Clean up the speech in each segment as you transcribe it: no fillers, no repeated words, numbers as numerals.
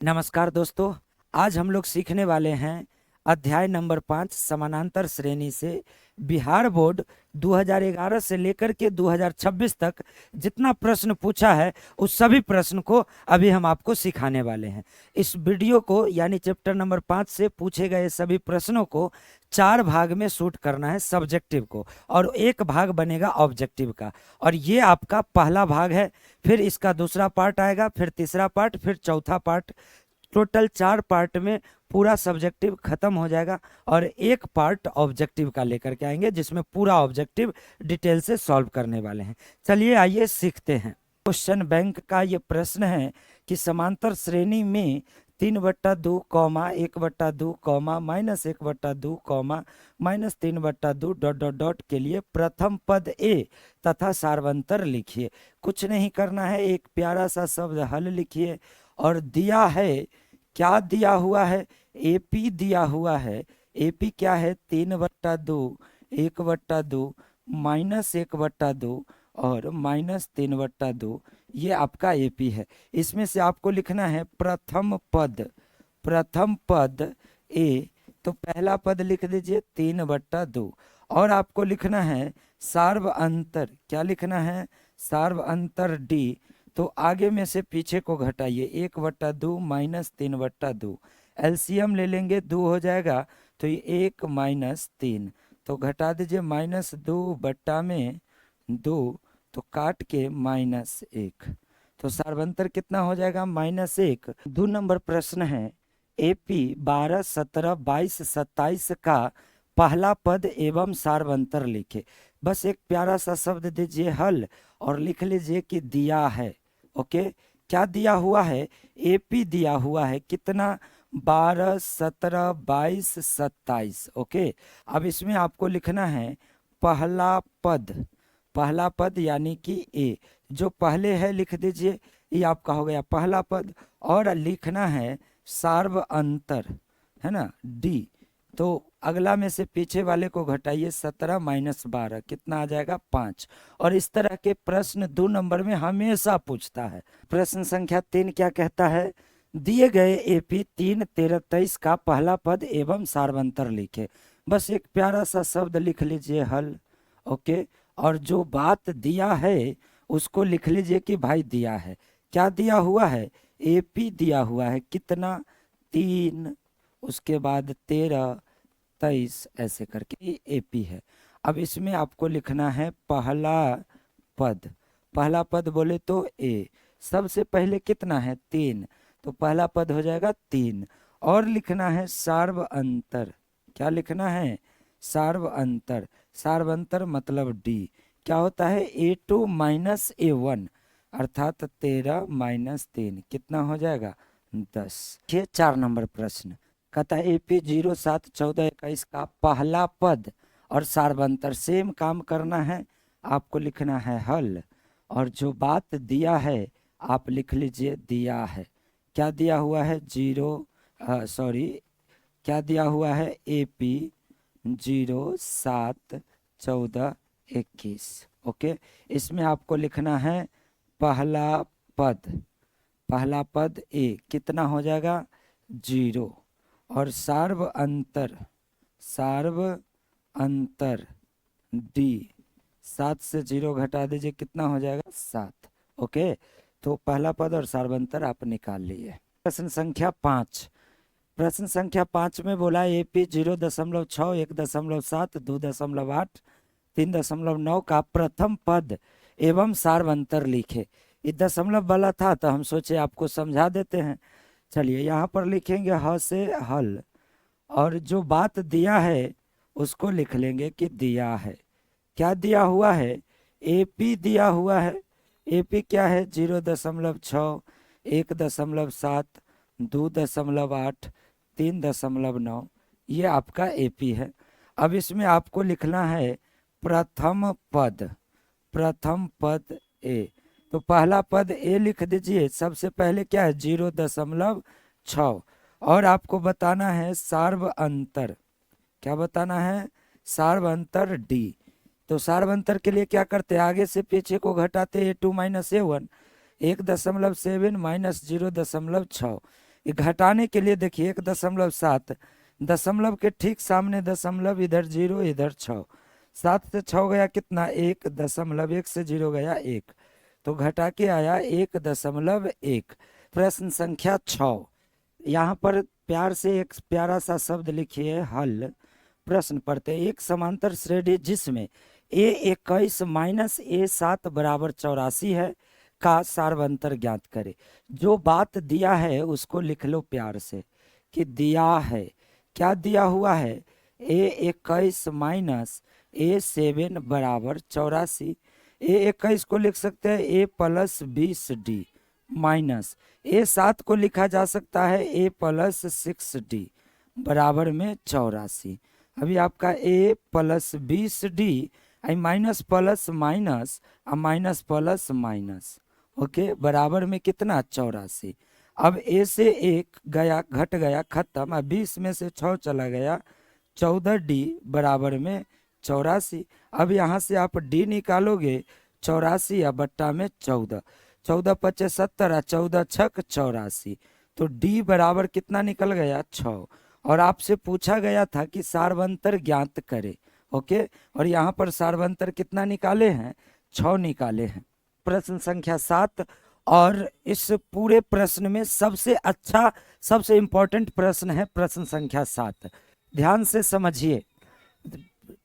नमस्कार दोस्तों। आज हम लोग सीखने वाले हैं अध्याय नंबर 5 समानांतर श्रेणी से बिहार बोर्ड 2011 से लेकर के 2026 तक जितना प्रश्न पूछा है उस सभी प्रश्न को अभी हम आपको सिखाने वाले हैं। इस वीडियो को यानी चैप्टर नंबर 5 से पूछे गए सभी प्रश्नों को 4 भाग में शूट करना है सब्जेक्टिव को, और एक भाग बनेगा ऑब्जेक्टिव का। और ये आपका पहला भाग है, फिर इसका दूसरा पार्ट आएगा, फिर तीसरा पार्ट, फिर चौथा पार्ट। टोटल 4 पार्ट में पूरा सब्जेक्टिव खत्म हो जाएगा और एक पार्ट ऑब्जेक्टिव का लेकर के आएंगे जिसमें पूरा ऑब्जेक्टिव डिटेल से सॉल्व करने वाले हैं। चलिए आइए सीखते हैं। क्वेश्चन बैंक का ये प्रश्न है कि समांतर श्रेणी में 3/2 comma 1/2 comma -1/2 comma -3/2 dot dot dot के लिए प्रथम पद ए तथा सार्वंतर लिखिए। कुछ नहीं करना है, एक प्यारा सा शब्द हल लिखिए और दिया है, क्या दिया हुआ है, एपी दिया हुआ है। एपी क्या है, 3/2 1/2 -1/2 और -3/2, ये आपका एपी है। इसमें से आपको लिखना है प्रथम पद, प्रथम पद ए, तो पहला पद लिख दीजिए 3/2। और आपको लिखना है सार्व अंतर, क्या लिखना है, सार्व अंतर डी, तो आगे में से पीछे को घटाइए, 1/2 -3/2, एलसीएम ले लेंगे 2 हो जाएगा, तो ये 1 -3, तो घटा दीजिए -2 बट्टा में 2, तो काट के -1, तो सार्वंतर कितना हो जाएगा, -1। 2 नंबर प्रश्न है, एपी 12 17 22 27 का पहला पद एवं सार्वंतर लिखे। बस एक प्यारा सा शब्द दीजिए हल और लिख लीजिए कि दिया है। ओके, क्या दिया हुआ है, एपी दिया हुआ है, कितना, 12 17 22 27। ओके, अब इसमें आपको लिखना है पहला पद, पहला पद यानी कि ए, जो पहले है लिख दीजिए, ये आपका हो गया पहला पद। और लिखना है सार्व अंतर, है ना, डी, तो अगला में से पीछे वाले को घटाइए, 17 -12 कितना आ जाएगा, 5। और इस तरह के प्रश्न 2 नंबर में हमेशा पूछता है। प्रश्न संख्या 3 क्या कहता है, दिए गए एपी 3 13 23 का पहला पद एवं सार्वंतर लिखे। बस एक प्यारा सा शब्द लिख लीजिए हल। ओके, और जो बात दिया है उसको लिख लीजिए कि भाई दिया है, क्या दिया हुआ है, एपी दिया हुआ है, कितना, 3, उसके बाद 13 23, ऐसे करके एपी है। अब इसमें आपको लिखना है पहला पद, पहला पद बोले तो ए, सबसे पहले कितना है, 3, तो पहला पद हो जाएगा 3। और लिखना है सार्व अंतर, क्या लिखना है, सार्व अंतर, सार्वंतर मतलब डी, क्या होता है, A2 - A1, अर्थात 13 -3 कितना हो जाएगा, 10। ये 4 नंबर प्रश्न कहता है एपी 0 7 14 21 का पहला पद और सार्वंतर, सेम काम करना है, आपको लिखना है हल। और जो बात दिया है आप लिख लीजिए दिया है, क्या दिया हुआ है, 0 सॉरी, क्या दिया हुआ है, एपी 0 7 14 21। ओके, इसमें आपको लिखना है पहला पद, पहला पद ए कितना हो जाएगा, 0। और सार्व अंतर, सार्व अंतर डी, 7 से 0 घटा दीजिए, कितना हो जाएगा, 7। ओके, तो पहला पद और सार्वंतर आप निकाल लिए। प्रश्न संख्या 5, प्रश्न संख्या 5 में बोला एपी 0.6 1.7 2.8 3.9 का प्रथम पद एवं सार्वंतर लिखे। ये दशमलव वाला था तो हम सोचे आपको समझा देते हैं। चलिए यहाँ पर लिखेंगे ह से हल, और जो बात दिया है उसको लिख लेंगे कि दिया है, क्या दिया हुआ है, एपी दिया हुआ है, एपी क्या है, 0.6 1.7 2.8 3.9, ये आपका एपी है। अब इसमें आपको लिखना है प्रथम पद, प्रथम पद ए, तो पहला पद ए लिख दीजिए, सबसे पहले क्या है, 0.6। और आपको बताना है सार्व अंतर, क्या बताना है, सार्व अंतर डी, तो सार्व अंतर के लिए क्या करते हैं, आगे से पीछे को घटाते A2 - A1, 1.7 - 0.6, ये घटाने के लिए देखिए 1.7, दशमलव के ठीक सामने दशमलव, इधर 0, इधर 6, 7 से 6 गया कितना 1.1 से 0 गया 1, तो घटा के आया 1.1। प्रश्न संख्या 6। यहाँ पर प्यार से एक प्यारा सा शब्द लिखिए हल। प्रश्न पढ़ते हैं, एक समांतर श्रेणी जिसमें A21 माइनस A7 बराबर 84 है का सार्वंतर ज्ञात करे। जो बात दिया है उसको लिख लो प्यार से कि दिया है, क्या दिया हुआ है, A21 माइनस A7 बराबर 84। A21 को लिख सकते हैं A plus 20D minus A7 को लिखा जा सकता है A प्लस 6D बराबर में 84। अभी आपका A plus 20D minus plus minus minus plus minus, okay, बराबर में कितना 84। अब A से 1 गया, घट गया, खत्म। अब 20 में से 6 चला गया, 14D बराबर में 84। अब यहाँ से आप D निकालोगे, 84 या बट्टा में 14, 14 पचे 70, 14 छक 84, तो D बराबर कितना निकल गया 6। और आपसे पूछा गया था कि सार्वंतर ज्ञात करे, ओके, और यहाँ पर सार्वंतर कितना निकाले हैं, 6 निकाले हैं। प्रश्न संख्या 7, और इस पूरे प्रश्न में सबसे अच्छा, सबसे इंपॉर्टेंट प्रश्न है प्रश्न संख्या 7। ध्यान से समझिए।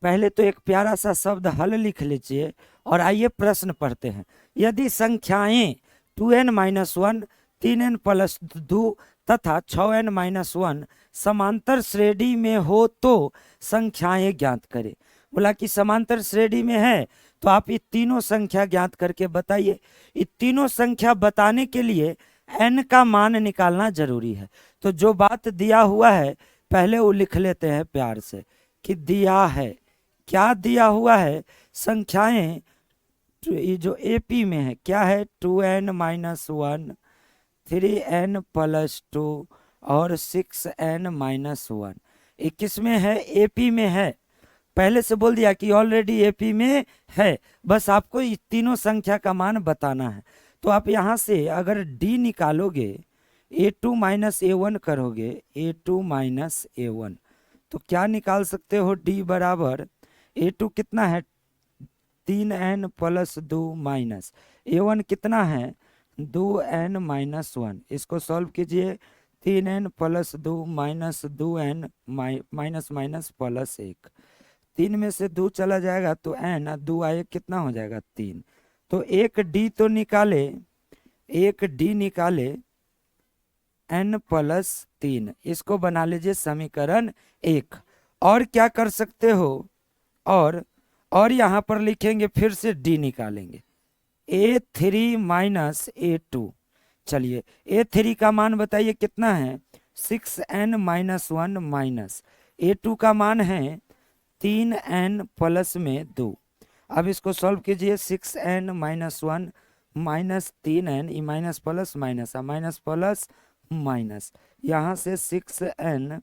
पहले तो एक प्यारा सा शब्द हल लिख लीजिए और आइए प्रश्न पढ़ते हैं। यदि संख्याएं 2n-1, 3n प्लस 2 तथा 6n-1 समांतर श्रेणी में हो तो संख्याएं ज्ञात करें। बोला कि समांतर श्रेणी में है तो आप ये तीनों संख्या ज्ञात करके बताइए। ये तीनों संख्या बताने के लिए n का मान निकालना जरूरी है। तो जो बात दिया हुआ है पहले वो लिख लेते हैं प्यार से कि दिया है, क्या दिया हुआ है, संख्याएं ये जो AP में है क्या है, 2n-1, 3n प्लस 2 और 6n-1। ये किस में है, AP में है। पहले से बोल दिया कि ऑलरेडी AP में है, बस आपको ये तीनों संख्या का मान बताना है। तो आप यहाँ से अगर D निकालोगे, A2 माइनस A1 करोगे, A2 माइनस A1, तो क्या निकाल सकते हो, D बराबर A2 कितना है 3n प्लस 2 माइनस A1 कितना है 2n-1। इसको सॉल्व कीजिए, 3n plus 2 minus 2n minus minus plus 1, 3 में से 2 चला जाएगा तो n, 2 आए कितना हो जाएगा 3। तो एक D तो निकाले, एक D निकाले n प्लस 3, इसको बना लीजिए समीकरण 1। और क्या कर सकते हो, और यहाँ पर लिखेंगे फिर से D निकालेंगे, A3 माइनस A2। चलिए A3 का मान बताइए कितना है, 6n-1 माइनस A2 का मान है 3n प्लस में 2। अब इसको सॉल्व कीजिए, 6n-1 माइनस 3n, ई minus plus minus minus plus minus, यहाँ से 6n,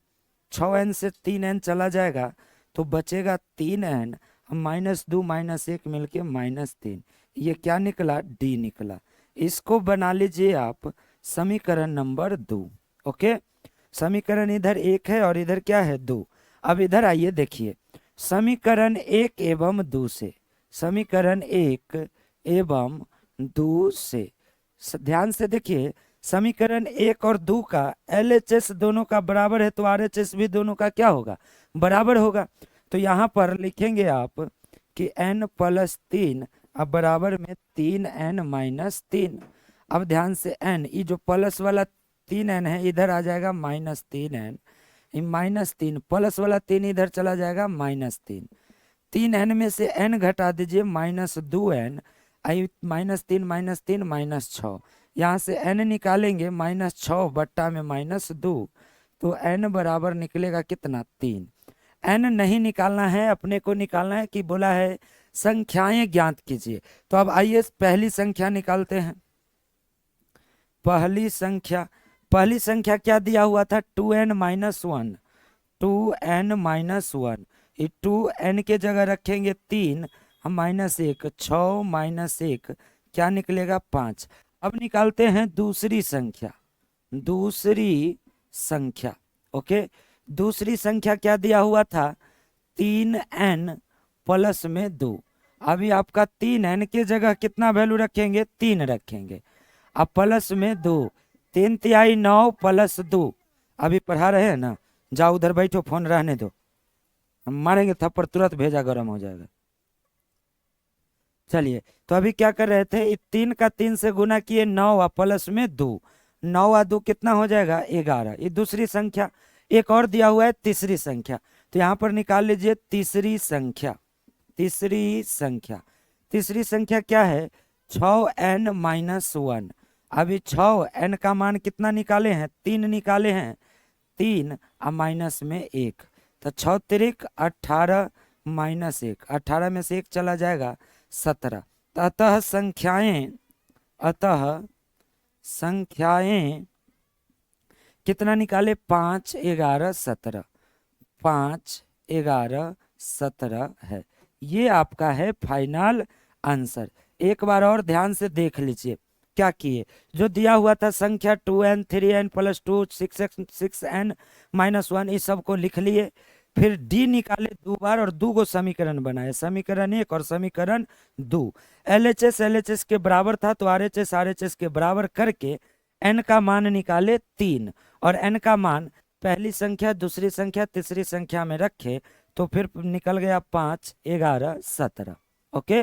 6n से 3n चला जाएगा तो बचेगा 3n, माइनस 2 माइनस 1 मिलके माइनस 3, ये क्या निकला, D निकला। इसको बना लीजिए आप समीकरण नंबर 2, ओके। समीकरण इधर 1 है और इधर क्या है 2। अब इधर आइए देखिए, समीकरण 1 एवं 2 से, समीकरण 1 एवं 2 से ध्यान से देखिए, समीकरण 1 और 2 का LHS दोनों का बराबर है तो RHS भी दोनों का क्या होगा, बराबर होगा। तो यहाँ पर लिखेंगे आप कि n प्लस 3 अब बराबर में 3n-3। अब ध्यान से n, ये जो प्लस वाला 3n है इधर आ जाएगा माइनस 3n, माइनस 3 प्लस वाला 3 इधर चला जाएगा माइनस 3, 3n में से n घटा दीजिए माइनस 2n, आई माइनस 3 माइनस 6, यहाँ से n निकालेंगे माइनस 6 बट्टा में माइनस 2, तो n बराबर निकलेगा कितना 3। n नहीं निकालना है, अपने को निकालना है कि बोला है संख्याएं ज्ञात कीजिए। तो अब आइए पहली संख्या निकालते हैं। पहली संख्या क्या दिया हुआ था, 2n-1, 2n-1, ये 2n के जगह रखेंगे 3, हम माइनस 1, 6 माइनस 1 क्या निकलेगा 5। अब निकालते हैं दूसरी संख्या, दूसरी संख्या। ओके, दूसरी संख्या क्या दिया हुआ था, 3n प्लस में 2। अभी आपका 3n की जगह कितना वैल्यू रखेंगे, 3 रखेंगे। अब प्लस में 2, 3 तिहाई 9 प्लस 2। अभी पढ़ा रहे हैं ना, जाओ उधर बैठो, फोन रहने दो, हम मारेंगे थप्पड़, तुरंत भेजा गर्म हो जाएगा। चलिए, तो अभी क्या कर रहे थे, 3 का 3 से गुना किए 9 प्लस में 2, 9 2 कितना हो जाएगा, 11। ये दूसरी संख्या। एक और दिया हुआ है तीसरी संख्या, तो यहाँ पर निकाल लीजिए तीसरी संख्या। तीसरी संख्या, तीसरी संख्या क्या है, 6n माइनस 1। अभी 6n का मान कितना निकाले हैं, 3 निकाले हैं, 3 और माइनस में 1, तो 6 तिरिक 18 माइनस 1, 18 में से 1 चला जाएगा 17। अतः संख्याएं, अतः संख्याएं कितना निकाले, 5 11 17, 5 11 17 है। ये आपका है फाइनल आंसर। एक बार और ध्यान से देख लीजिए क्या किए, जो दिया हुआ था संख्या 2n 3n plus 2 6n minus 1, इस सब को लिख लिए। फिर d निकाले 2 बार और 2 गो समीकरण बनाए, समीकरण 1 और समीकरण 2। LHS LHS के बराबर था तो RHS RHS के बराबर करके n का मान निकाले 3, और n का मान पहली संख्या दूसरी संख्या तीसरी संख्या में रखे, तो फिर निकल गया 5 11 17। ओके।